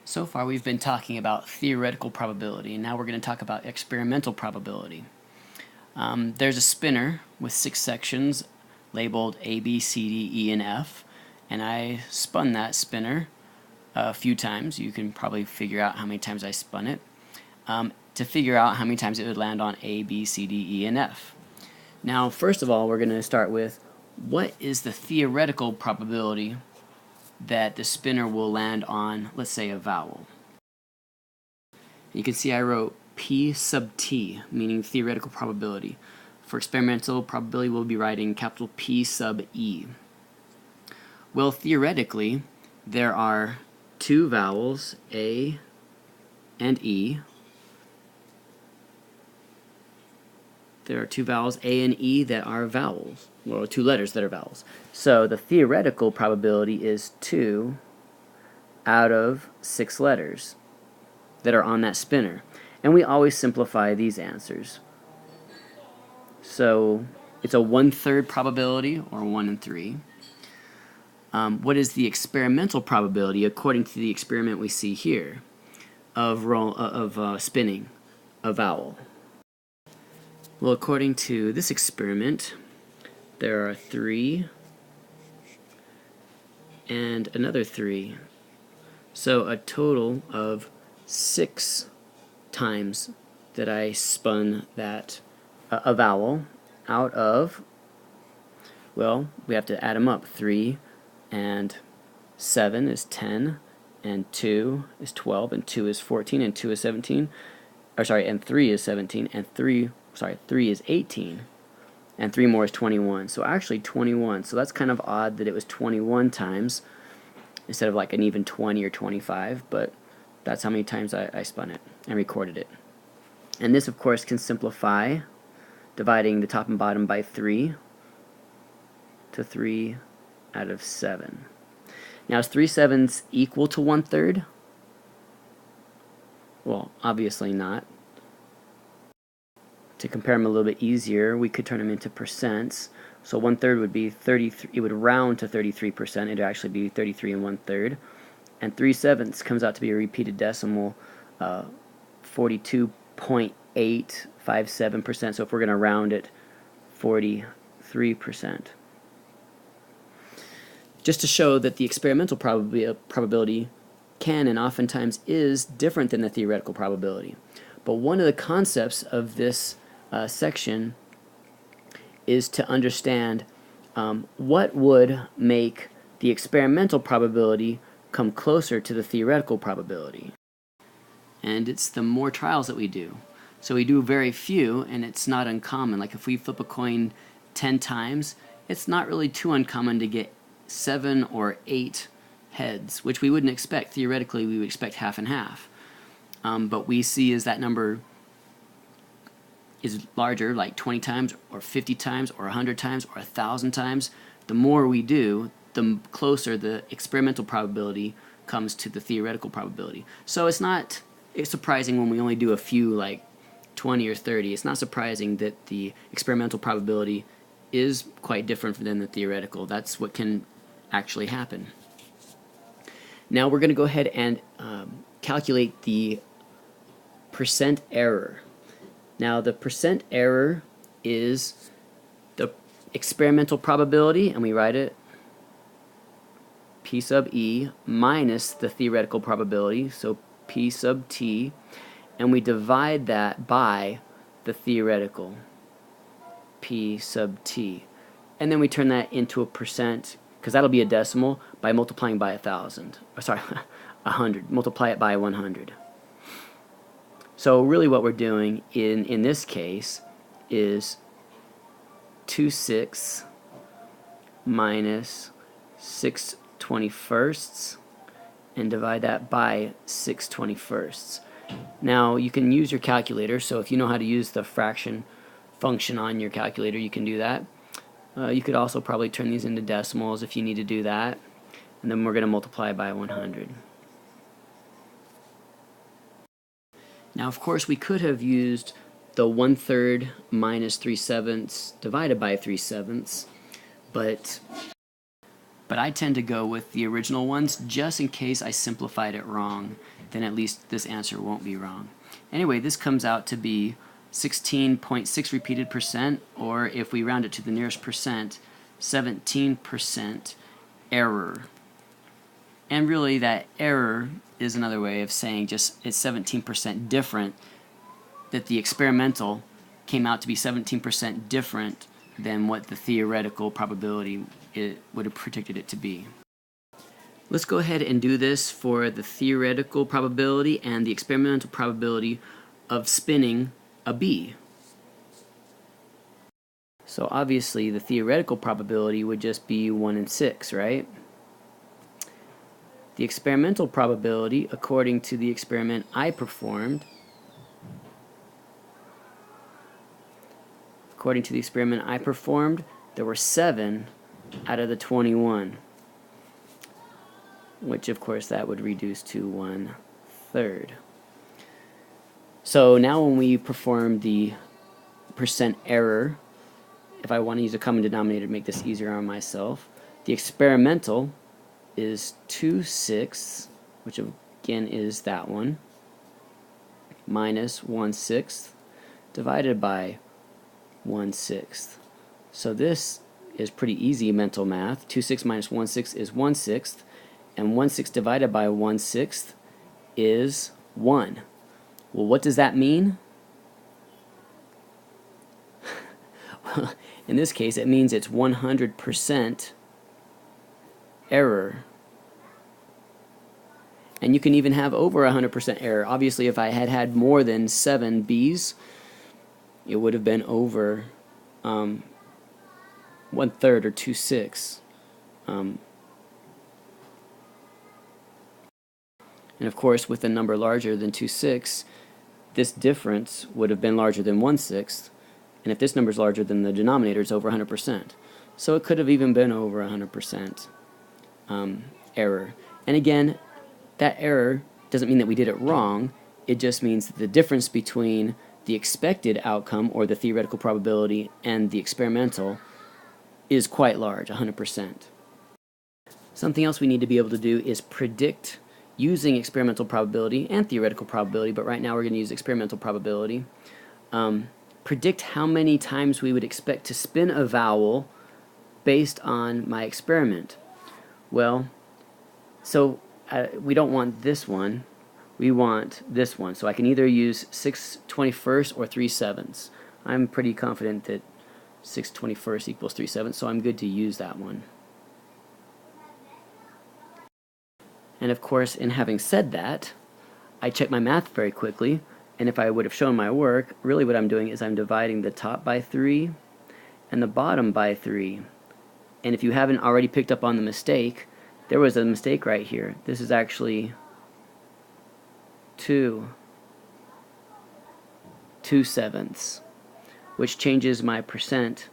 So far we've been talking about theoretical probability, and now we're going to talk about experimental probability. There's a spinner with 6 sections labeled A, B, C, D, E, and F, and I spun that spinner a few times. You can probably figure out how many times I spun it to figure out how many times it would land on A, B, C, D, E, and F. Now, first of all, we're going to start with what is the theoretical probability that the spinner will land on, let's say, a vowel. You can see I wrote P sub t, meaning theoretical probability. For experimental probability, we'll be writing capital P sub e. Well, theoretically, there are 2 vowels, A and E. There are 2 vowels, A and E, that are vowels. Well, 2 letters that are vowels. So the theoretical probability is 2 out of 6 letters that are on that spinner. And we always simplify these answers. So it's a 1/3 probability, or 1 in 3. What is the experimental probability, according to the experiment we see here, of spinning a vowel? Well, according to this experiment, there are 3 and another 3. So a total of 6 times that I spun that a vowel out of, well, we have to add them up. 3 and 7 is 10, and 2 is 12, and 2 is 14, and 2 is 17, and 3 is 17, and 3 is 18, and 3 more is 21. So actually 21. So that's kind of odd that it was 21 times instead of like an even 20 or 25, but that's how many times I spun it and recorded it. And this, of course, can simplify, dividing the top and bottom by 3 to 3 out of 7. Now, is 3 sevenths equal to 1/3? Well, obviously not. To compare them a little bit easier, we could turn them into percents. So 1/3 would be 33. It would round to 33%. It'd actually be 33 and 1/3. And 3 sevenths comes out to be a repeated decimal, 42.857%. So if we're going to round it, 43%. Just to show that the experimental probability can and oftentimes is different than the theoretical probability. But one of the concepts of this section is to understand what would make the experimental probability come closer to the theoretical probability. And it's the more trials that we do. So we do very few, and it's not uncommon. Like if we flip a coin 10 times, it's not really too uncommon to get 7 or 8 heads, which we wouldn't expect. Theoretically, we would expect half and half. But we see as that number is larger, like 20 times or 50 times or 100 times or 1,000 times, the more we do, the closer the experimental probability comes to the theoretical probability. So it's surprising when we only do a few, like 20 or 30. It's not surprising that the experimental probability is quite different than the theoretical. That's what can actually happen. Now we're going to go ahead and calculate the percent error. Now the percent error is the experimental probability, and we write it P sub E minus the theoretical probability, so P sub t, and we divide that by the theoretical, P sub t. And then we turn that into a percent, because that'll be a decimal, by multiplying by 100. Multiply it by 100. So really what we're doing in this case is 2/6 minus 6/21 and divide that by 6/21. Now you can use your calculator, so if you know how to use the fraction function on your calculator, you can do that. You could also probably turn these into decimals if you need to do that, and then we're going to multiply by 100. Now, of course, we could have used the 1/3 minus 3/7 divided by 3/7, but I tend to go with the original ones just in case I simplified it wrong. then at least this answer won't be wrong. Anyway, this comes out to be 16.6 repeated percent, or if we round it to the nearest percent, 17% error. And really that error is another way of saying just it's 17% different, that the experimental came out to be 17% different than what the theoretical probability would have predicted it to be. Let's go ahead and do this for the theoretical probability and the experimental probability of spinning a bee. So obviously the theoretical probability would just be 1 in 6, right? The experimental probability, according to the experiment I performed, there were 7 out of the 21, which of course that would reduce to 1/3. So now when we perform the percent error, if I want to use a common denominator to make this easier on myself, the experimental is 2/6, which again is that one, minus 1/6 divided by 1/6. So this is pretty easy mental math. 2/6 minus 1/6 is 1/6, and 1/6 divided by 1/6 is 1. Well, what does that mean? Well, in this case, it means it's 100% error. And you can even have over 100% error. Obviously, if I had had more than 7 bees, it would have been over 1/3 or 2/6. And of course, with a number larger than 2/6, this difference would have been larger than 1/6. And if this number is larger than the denominator, it's over 100%. So it could have even been over 100% error. And again, that error doesn't mean that we did it wrong. It just means that the difference between the expected outcome, or the theoretical probability, and the experimental is quite large, 100%. Something else we need to be able to do is predict using experimental probability and theoretical probability, but right now we're going to use experimental probability. Predict how many times we would expect to spin a vowel based on my experiment. Well, so we don't want this one, we want this one. So I can either use 6/21 or 3/7. I'm pretty confident that 6/21 equals 3/7, so I'm good to use that one. And of course, in having said that, I check my math very quickly, and if I would have shown my work, really what I'm doing is I'm dividing the top by 3 and the bottom by 3. And if you haven't already picked up on the mistake, there was a mistake right here. This is actually 2/7, which changes my percent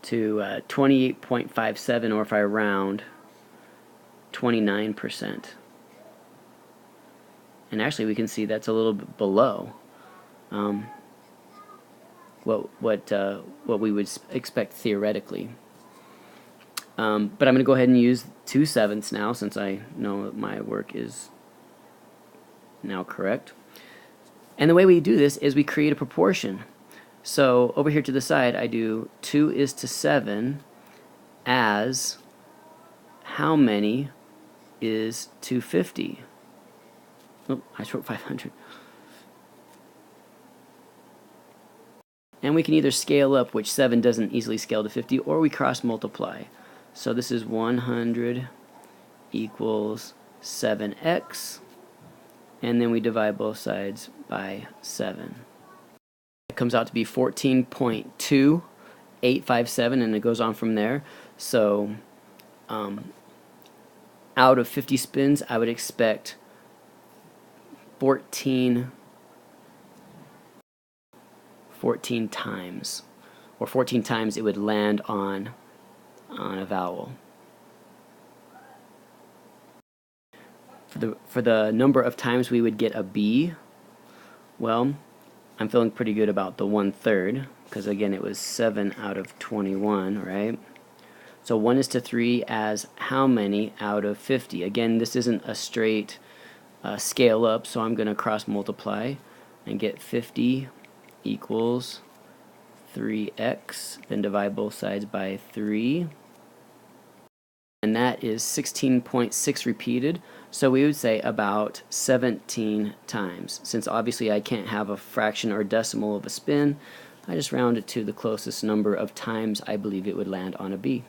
to 28.57, or if I round, 29%. And actually we can see that's a little bit below what we would expect theoretically. But I'm going to go ahead and use 2/7 now, since I know that my work is now correct. And the way we do this is we create a proportion. So over here to the side, I do 2:7 as how many is 250? Oh, I wrote 500. And we can either scale up, which 7 doesn't easily scale to 50, or we cross multiply. So this is 100 equals 7x, and then we divide both sides by 7. It comes out to be 14.2857, and it goes on from there. So out of 50 spins, I would expect 14 times, or 14 times it would land on a vowel. For the number of times we would get a B, well, I'm feeling pretty good about the 1/3, because again it was 7 out of 21, right? So 1 is to 3 as how many out of 50? Again, this isn't a straight scale up, so I'm going to cross multiply and get 50 equals 3x, then divide both sides by 3. And that is 16.6 repeated, so we would say about 17 times. Since obviously I can't have a fraction or decimal of a spin, I just round it to the closest number of times I believe it would land on a B.